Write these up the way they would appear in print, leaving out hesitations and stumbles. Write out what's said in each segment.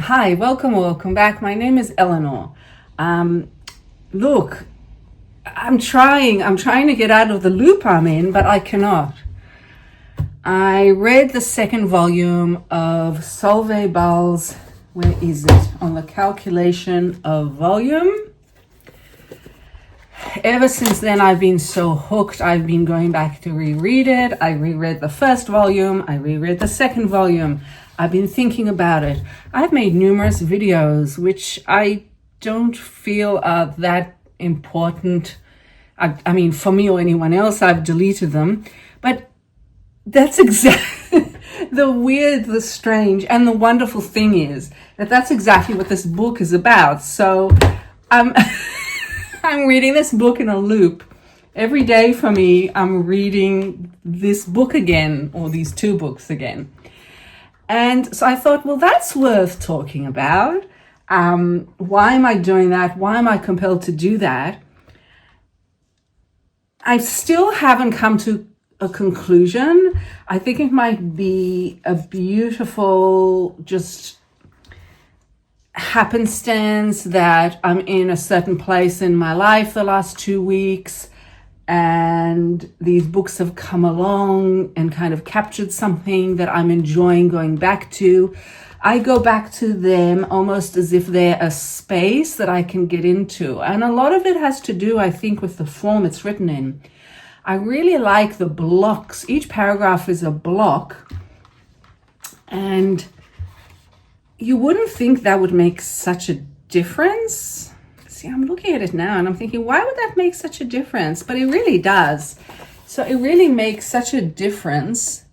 Hi, welcome back. My name is Eleanor. Look, I'm trying to get out of the loop I'm in, but I cannot. I read the second volume of Balle's, where is it? On the calculation of volume. Ever since then, I've been so hooked. I've been going back to reread it. I reread the first volume. I reread the second volume. I've been thinking about it. I've made numerous videos, which I don't feel are that important. I mean, for me or anyone else, I've deleted them. But that's exactly the weird, the strange, and the wonderful thing is that that's exactly what this book is about. So I'm reading this book in a loop. Every day for me, I'm reading this book again, or these two books again. And so I thought, well, that's worth talking about. Why am I doing that? Why am I compelled to do that? I still haven't come to a conclusion. I think it might be a beautiful, just happenstance that I'm in a certain place in my life the last 2 weeks, and these books have come along and kind of captured something that I'm enjoying going back to. I go back to them almost as if they're a space that I can get into. And a lot of it has to do, I think, with the form it's written in. I really like the blocks. Each paragraph is a block. And you wouldn't think that would make such a difference. See, I'm looking at it now and I'm thinking, why would that make such a difference? But it really does. So it really makes such a difference.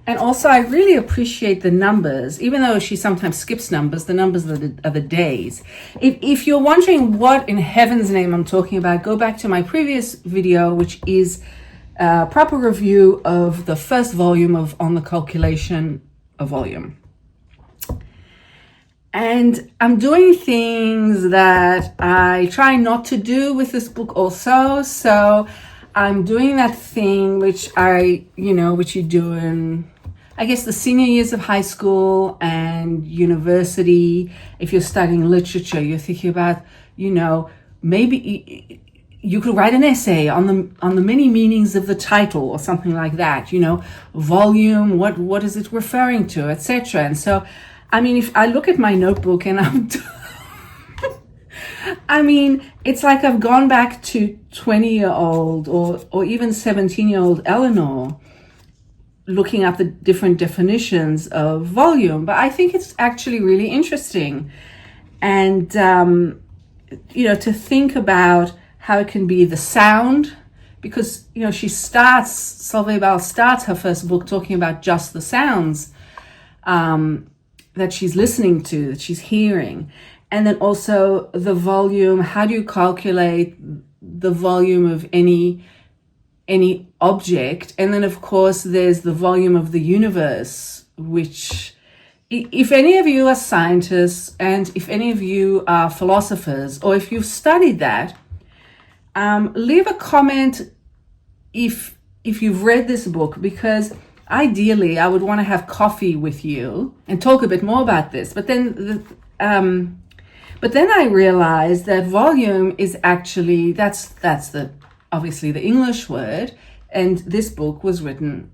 And also, I really appreciate the numbers, even though she sometimes skips numbers, the numbers are the days. If you're wondering what in heaven's name I'm talking about, go back to my previous video, which is a proper review of the first volume of On the Calculation of Volume. And I'm doing things that I try not to do with this book also. So I'm doing that thing which you do in, I guess, the senior years of high school and university. If you're studying literature, you're thinking about, maybe you could write an essay on the many meanings of the title or something like that, volume, what is it referring to, etc. And so, I mean, if I look at my notebook and it's like I've gone back to 20-year-old or even 17-year-old Eleanor, looking at the different definitions of volume. But I think it's actually really interesting. And, to think about how it can be the sound, because, Solveig Balle starts her first book talking about just the sounds that she's listening to, that she's hearing. And then also the volume. How do you calculate the volume of any object? And then, of course, there's the volume of the universe, which, if any of you are scientists and if any of you are philosophers, or if you've studied that, leave a comment if you've read this book, because ideally I would want to have coffee with you and talk a bit more about this. But then I realized that volume is actually, that's obviously the English word, and this book was written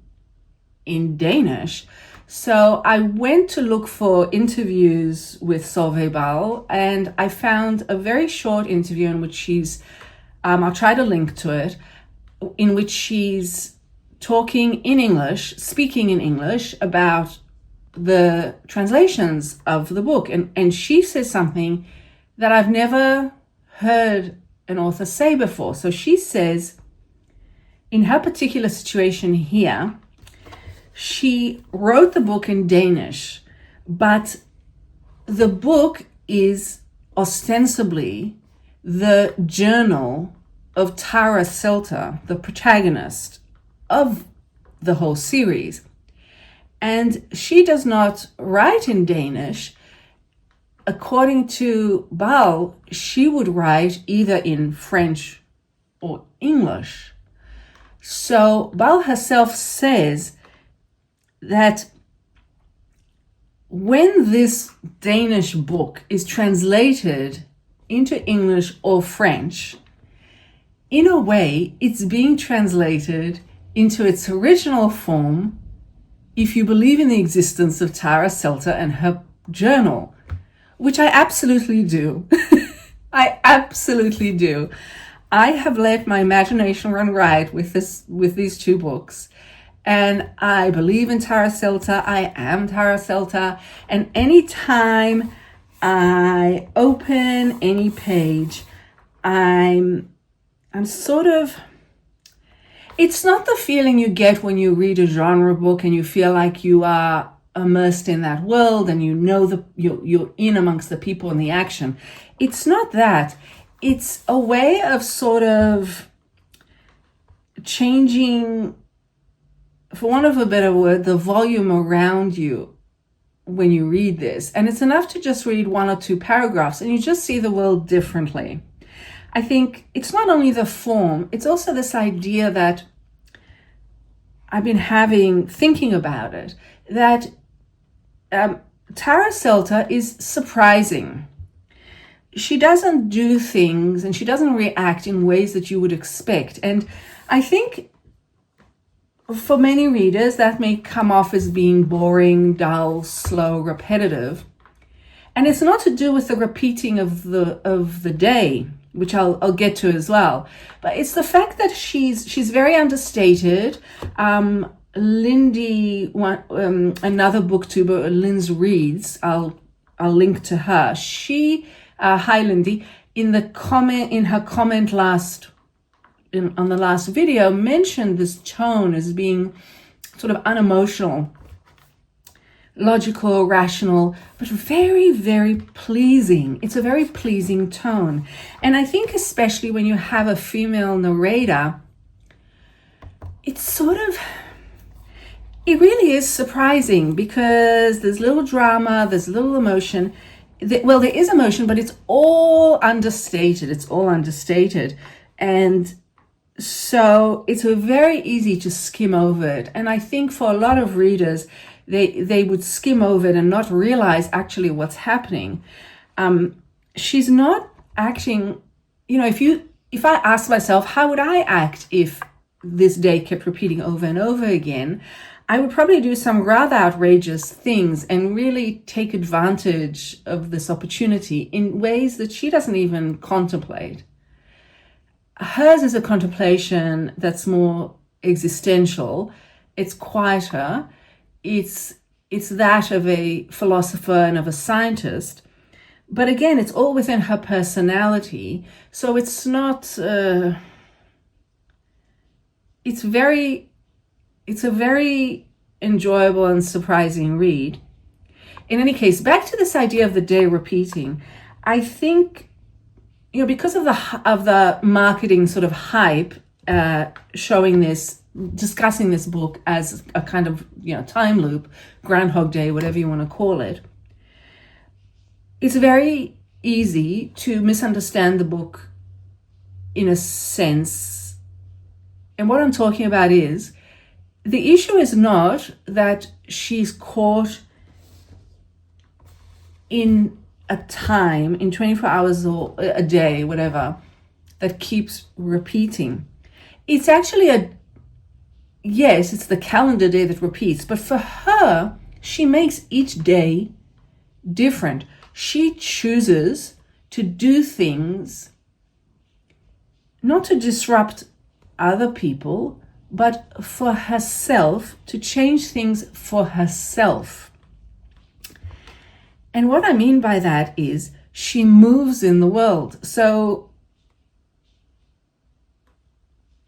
in Danish. So I went to look for interviews with Solveig Balle, and I found a very short interview in which she's, I'll try to link to it, in which she's talking in English, speaking in English about the translations of the book. And she says something that I've never heard an author say before. So she says, in her particular situation here, she wrote the book in Danish, but the book is ostensibly the journal of Tara Selta, the protagonist of the whole series. And she does not write in Danish. According to Balle, she would write either in French or English. So Balle herself says that when this Danish book is translated into English or French, in a way, it's being translated into its original form if you believe in the existence of Tara Selta and her journal, which I absolutely do. I absolutely do. I have let my imagination run riot with these two books. And I believe in Tara Selta. I am Tara Selta. And anytime I open any page, I'm sort of, it's not the feeling you get when you read a genre book and you feel like you are immersed in that world and you know you're in amongst the people and the action. It's not that. It's a way of sort of changing, for want of a better word, the volume around you when you read this. And it's enough to just read one or two paragraphs and you just see the world differently. I think it's not only the form, it's also this idea that I've been thinking about it, that Tara Selta is surprising. She doesn't do things and she doesn't react in ways that you would expect. And I think for many readers, that may come off as being boring, dull, slow, repetitive. And it's not to do with the repeating of the day, which I'll get to as well. But it's the fact that she's very understated. Lindy, another booktuber, Linz Reads, I'll link to her. Hi Lindy, in her comment on the last video, mentioned this tone as being sort of unemotional, logical, rational, but very, very pleasing. It's a very pleasing tone. And I think especially when you have a female narrator, it really is surprising because there's little drama, there's little emotion. Well, there is emotion, but it's all understated. And so it's very easy to skim over it. And I think for a lot of readers, they would skim over it and not realize actually what's happening. She's not acting, if I ask myself, how would I act if this day kept repeating over and over again? I would probably do some rather outrageous things and really take advantage of this opportunity in ways that she doesn't even contemplate. Hers is a contemplation that's more existential. It's quieter. It's that of a philosopher and of a scientist. But again, it's all within her personality. So it's not, it's a very enjoyable and surprising read. In any case, back to this idea of the day repeating, I think, because of the marketing sort of hype, discussing this book as a kind of, time loop, Groundhog Day, whatever you want to call it, it's very easy to misunderstand the book in a sense. And what I'm talking about is, the issue is not that she's caught in a time, in 24 hours or a day, whatever, that keeps repeating. It's actually it's the calendar day that repeats, but for her, she makes each day different. She chooses to do things not to disrupt other people, but for herself, to change things for herself. And what I mean by that is she moves in the world. So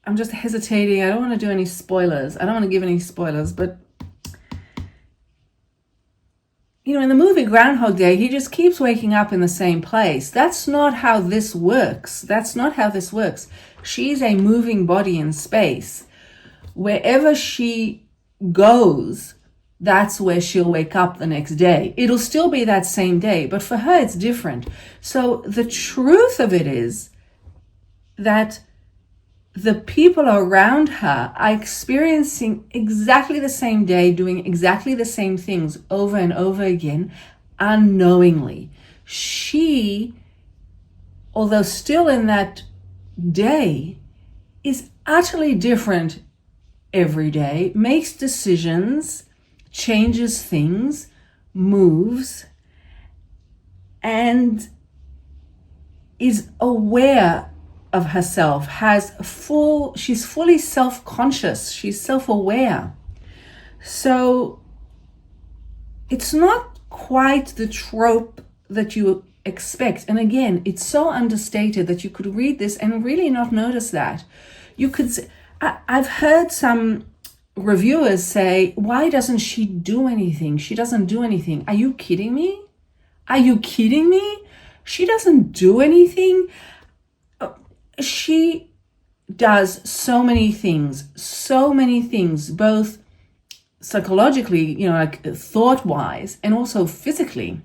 I'm just hesitating. I don't want to do any spoilers. I don't want to give any spoilers, but in the movie Groundhog Day, he just keeps waking up in the same place. That's not how this works. She's a moving body in space. Wherever she goes, that's where she'll wake up the next day. It'll still be that same day, but for her, it's different. So the truth of it is that the people around her are experiencing exactly the same day, doing exactly the same things over and over again, unknowingly. She, although still in that day, is utterly different every day, makes decisions, changes things, moves, and is aware of herself, she's fully self-conscious, she's self-aware. So it's not quite the trope that you expect. And again, it's so understated that you could read this and really not notice that. I've heard some reviewers say, why doesn't she do anything? She doesn't do anything. Are you kidding me? Are you kidding me? She doesn't do anything. She does so many things, both psychologically, like thought-wise, and also physically.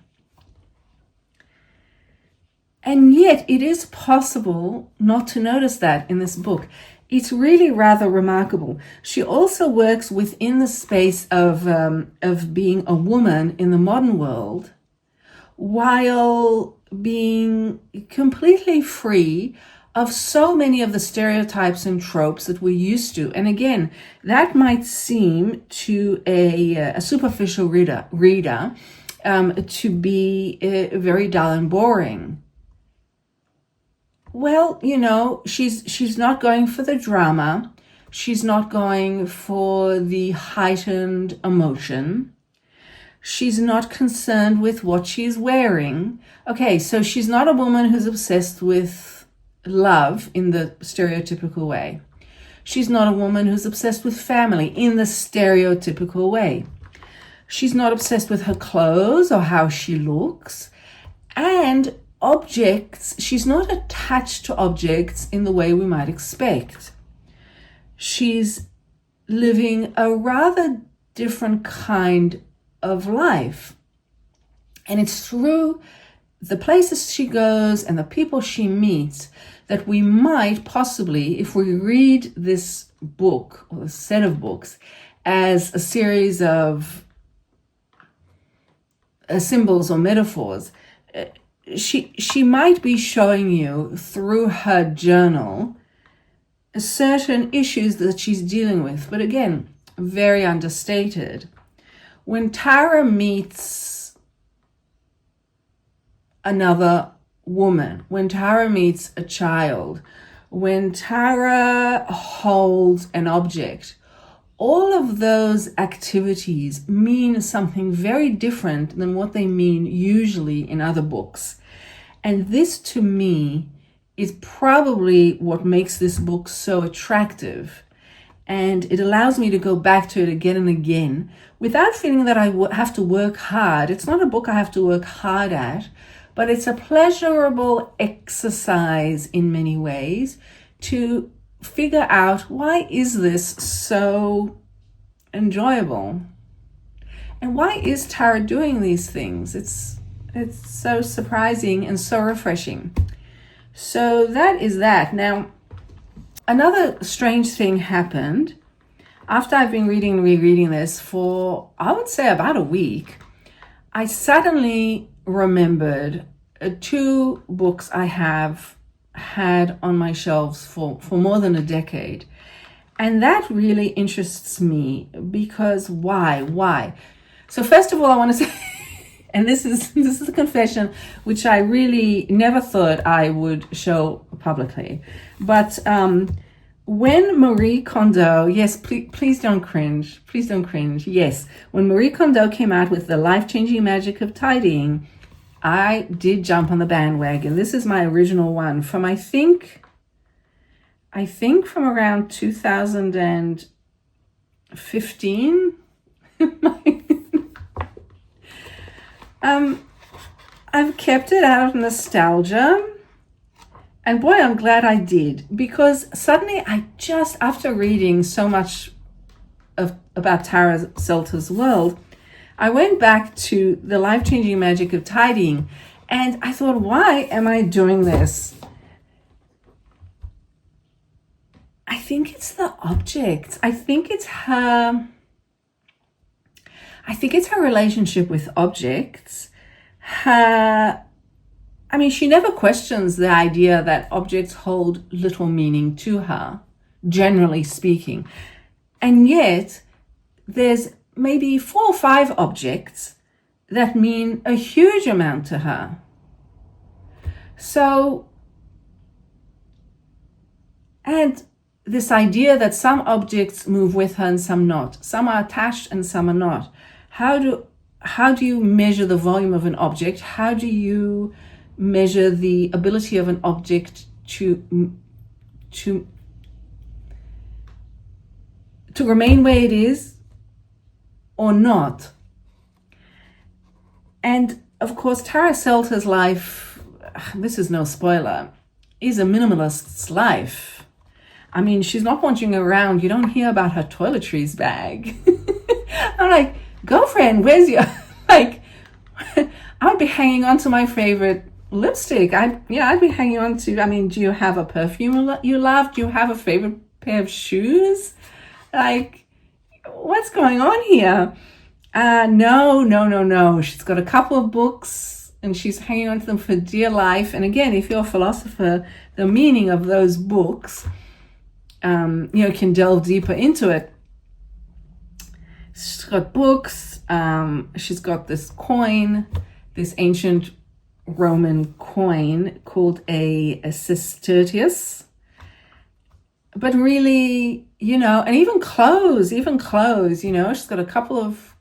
And yet it is possible not to notice that in this book. It's really rather remarkable. She also works within the space of being a woman in the modern world, while being completely free of so many of the stereotypes and tropes that we're used to. And again, that might seem to a superficial reader to be very dull and boring. Well, she's not going for the drama. She's not going for the heightened emotion. She's not concerned with what she's wearing. Okay, so she's not a woman who's obsessed with love in the stereotypical way. She's not a woman who's obsessed with family in the stereotypical way. She's not obsessed with her clothes or how she looks. And objects, she's not attached to objects in the way we might expect. She's living a rather different kind of life. And it's through the places she goes and the people she meets that we might possibly, if we read this book or a set of books as a series of symbols or metaphors, she might be showing you through her journal certain issues that she's dealing with. But again, very understated. When Tara meets another woman, when Tara meets a child, when Tara holds an object, all of those activities mean something very different than what they mean usually in other books. And this, to me, is probably what makes this book so attractive. And it allows me to go back to it again and again without feeling that I have to work hard. It's not a book I have to work hard at, but it's a pleasurable exercise in many ways to figure out, why is this so enjoyable? And why is Tara doing these things? It's so surprising and so refreshing. So that is that. Now, another strange thing happened after I've been reading and rereading this for, I would say, about a week. I suddenly remembered two books I have had on my shelves for more than a decade. And that really interests me because why? So first of all, I want to say, and this is a confession which I really never thought I would show publicly. But when Marie Kondo, yes, please don't cringe. Please don't cringe. Yes, when Marie Kondo came out with The Life-Changing Magic of Tidying, I did jump on the bandwagon. This is my original one from, I think from around 2015. I've kept it out of nostalgia. And boy, I'm glad I did, because suddenly after reading so much about Tara Selta's world, I went back to The Life-Changing Magic of Tidying, and I thought, why am I doing this? I think it's the objects. I think it's her relationship with objects. She never questions the idea that objects hold little meaning to her, generally speaking. And yet, there's maybe 4 or 5 objects that mean a huge amount to her. So, and this idea that some objects move with her and some not. Some are attached and some are not. How do you measure the volume of an object? How do you measure the ability of an object to remain where it is or not? And of course, Tara Selta's life, this is no spoiler, is a minimalist's life. She's not wandering around. You don't hear about her toiletries bag. I'm like, girlfriend, where's your, I would be hanging on to my favorite lipstick. I'd be hanging on to, do you have a perfume you love? Do you have a favorite pair of shoes? What's going on here? No. She's got a couple of books and she's hanging on to them for dear life. And again, if you're a philosopher, the meaning of those books, can delve deeper into it. She's got books. She's got this coin, this ancient Roman coin called a sestertius. But really, and even clothes, she's got a couple of,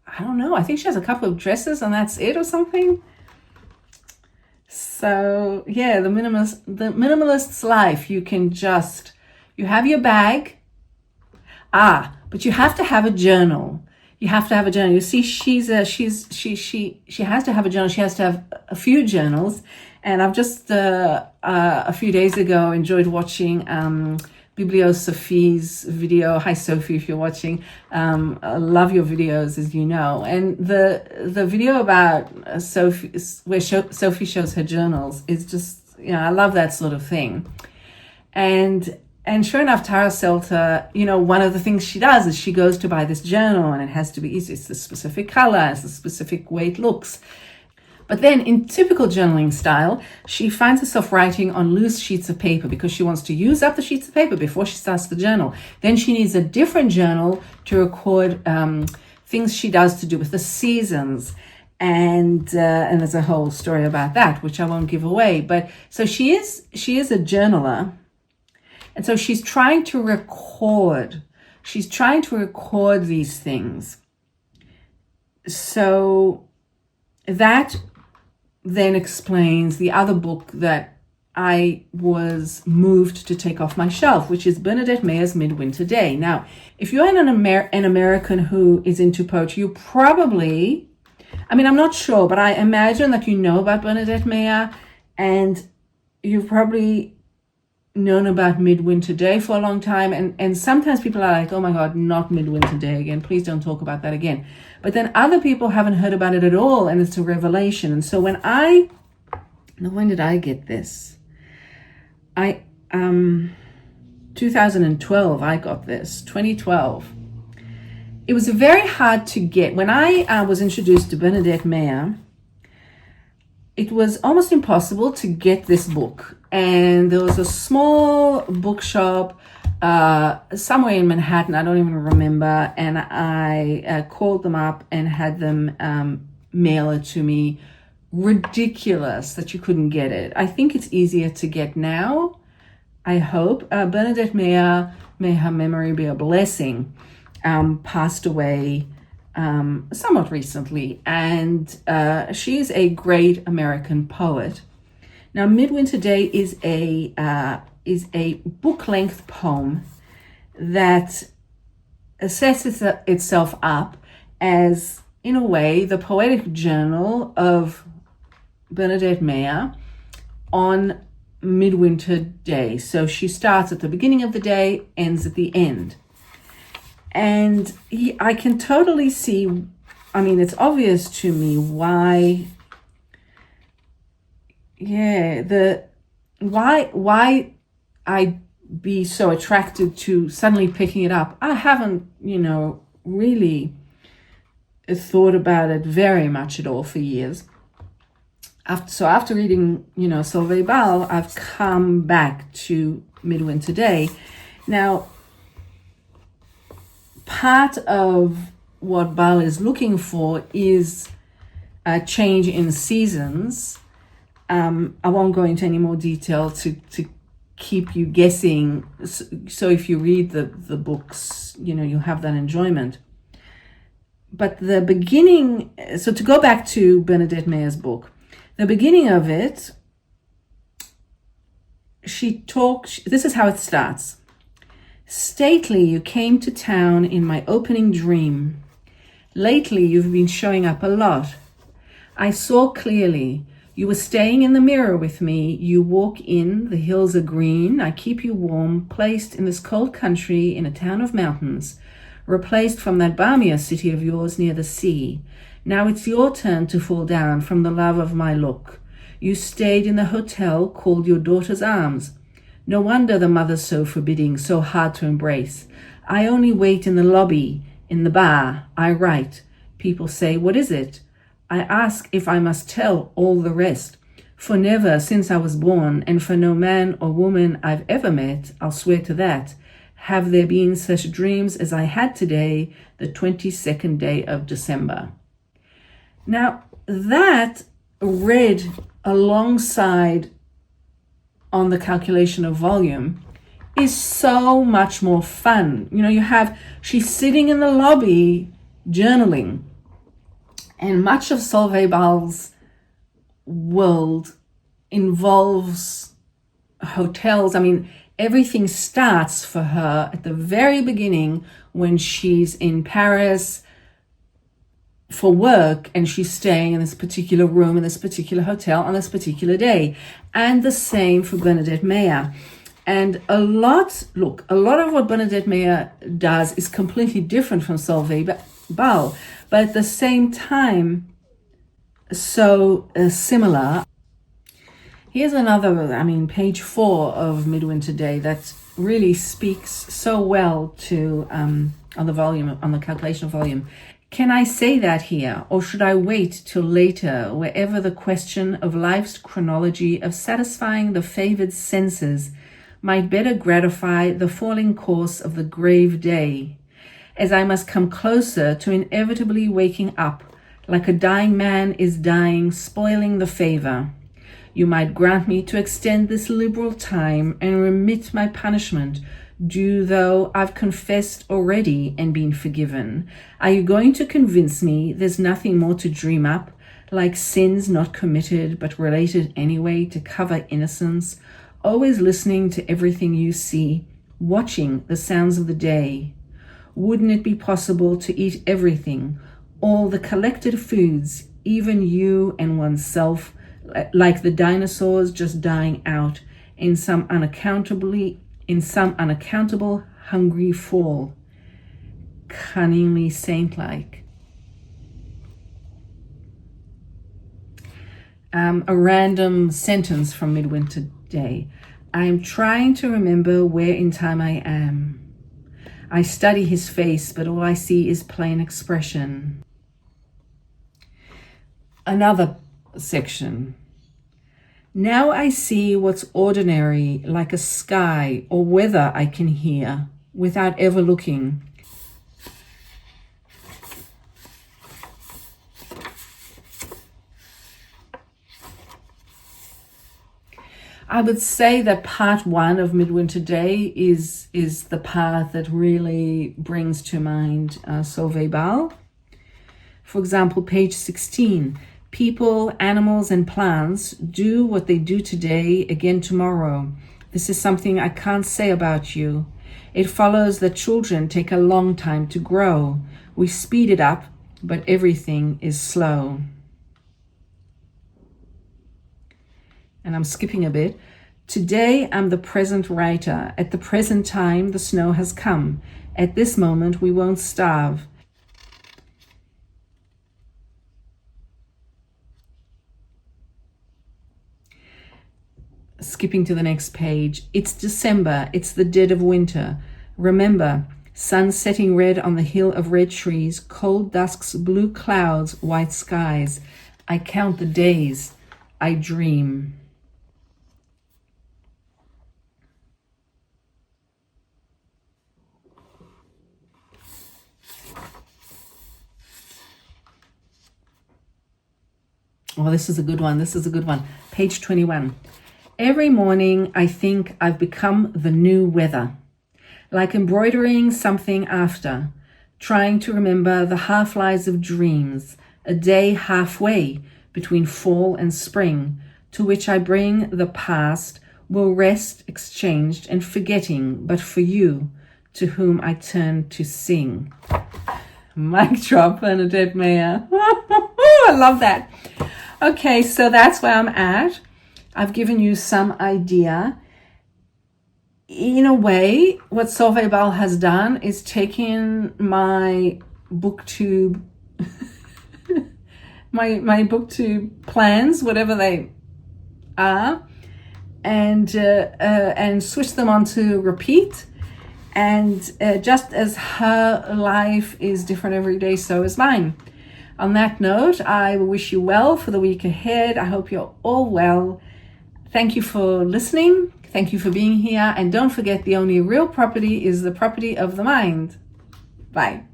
I think she has a couple of dresses and that's it or something. So yeah, the minimalist's life, you have your bag. But you have to have a journal. You see, she has to have a journal. She has to have a few journals. And I've just, a few days ago, enjoyed watching Biblio Sophie's video. Hi, Sophie, if you're watching. I love your videos, as you know. And the video about Sophie, where Sophie shows her journals, is just, I love that sort of thing. And sure enough, Tara Selta, one of the things she does is she goes to buy this journal, and it has to be easy. It's the specific color, it's the specific way it looks. But then in typical journaling style, she finds herself writing on loose sheets of paper because she wants to use up the sheets of paper before she starts the journal. Then she needs a different journal to record things she does to do with the seasons. And there's a whole story about that, which I won't give away. But so she is a journaler. And so she's trying to record these things. So that then explains the other book that I was moved to take off my shelf, which is Bernadette Mayer's Midwinter Day. Now, if you're an American who is into poetry, you probably, I'm not sure, but I imagine that you know about Bernadette Mayer, and you've probably known about Midwinter Day for a long time, and sometimes people are like, oh my god, not Midwinter Day again, please don't talk about that again. But then other people haven't heard about it at all, and it's a revelation. And so when did I get this? 2012 I got this, 2012. It was very hard to get. When I was introduced to Bernadette Mayer, it was almost impossible to get this book. And there was a small bookshop somewhere in Manhattan, I don't even remember, and I called them up and had them mail it to me. Ridiculous that you couldn't get it. I think it's easier to get now, I hope. Bernadette Mayer, may her memory be a blessing, passed away somewhat recently, and she's a great American poet. Now, Midwinter Day is a book-length poem that sets itself up as, in a way, the poetic journal of Bernadette Mayer on Midwinter Day. So she starts at the beginning of the day, ends at the end. And I can totally see, it's obvious to me why I be so attracted to suddenly picking it up. I haven't, really thought about it very much at all for years. After reading, Solveig Balle, I've come back to Midwinter Day. Now, part of what Balle is looking for is a change in seasons. I won't go into any more detail to keep you guessing. So if you read the books, you'll have that enjoyment. But the beginning, so to go back to Bernadette Mayer's book, the beginning of it, this is how it starts. Stately, you came to town in my opening dream. Lately, you've been showing up a lot. I saw clearly. You were staying in the mirror with me. You walk in, the hills are green. I keep you warm, placed in this cold country in a town of mountains, replaced from that balmier city of yours near the sea. Now it's your turn to fall down from the love of my look. You stayed in the hotel called your daughter's arms. No wonder the mother's so forbidding, so hard to embrace. I only wait in the lobby, in the bar. I write. People say, what is it? I ask if I must tell all the rest. For never since I was born, and for no man or woman I've ever met, I'll swear to that, have there been such dreams as I had today, the 22nd day of December. Now, that read alongside On the Calculation of Volume is so much more fun. She's sitting in the lobby journaling, and much of Solveig Balle's world involves hotels. Everything starts for her at the very beginning when she's in Paris for work and she's staying in this particular room in this particular hotel on this particular day. And the same for Bernadette Mayer. And a lot of what Bernadette Mayer does is completely different from Solveig Balle, but at the same time, so similar. Here's another, page 4 of Midwinter Day that really speaks so well to, on the calculation of volume. Can I say that here, or should I wait till later, wherever the question of life's chronology of satisfying the favored senses might better gratify the falling course of the grave day, as I must come closer to inevitably waking up, like a dying man is dying, spoiling the favor. You might grant me to extend this liberal time and remit my punishment, due though I've confessed already and been forgiven. Are you going to convince me there's nothing more to dream up, like sins not committed but related anyway to cover innocence, always listening to everything you see, watching the sounds of the day? Wouldn't it be possible to eat everything, all the collected foods, even you and oneself, like the dinosaurs just dying out in some unaccountable hungry fall, cunningly saint-like? A random sentence from Midwinter Day. I am trying to remember where in time I am. I study his face, but all I see is plain expression. Another section. Now I see what's ordinary, like a sky or weather I can hear, without ever looking. I would say that part 1 of Midwinter Day is the part that really brings to mind Solveig Balle. For example, page 16. People, animals, and plants do what they do today again tomorrow. This is something I can't say about you. It follows that children take a long time to grow. We speed it up, but everything is slow. And I'm skipping a bit. Today I'm the present writer. At the present time, the snow has come. At this moment, we won't starve. skipping to the next page. It's December. It's the dead of winter. Remember, sun setting red on the hill of red trees, cold dusks, blue clouds, white skies. I count the days. I dream. Oh, this is a good one. This is a good one. Page 21. Every morning I think I've become the new weather, like embroidering something after, trying to remember the half-lives of dreams, a day halfway between fall and spring, to which I bring the past, will rest exchanged and forgetting, but for you, to whom I turn to sing. Mic drop, Bernadette Mayer. I love that. Okay, so that's where I'm at. I've given you some idea. In a way, what Solveig Balle has done is taken my booktube, my booktube plans, whatever they are, and switch them onto repeat. And just as her life is different every day, so is mine. On that note, I wish you well for the week ahead. I hope you're all well. Thank you for listening. Thank you for being here. And don't forget, the only real property is the property of the mind. Bye.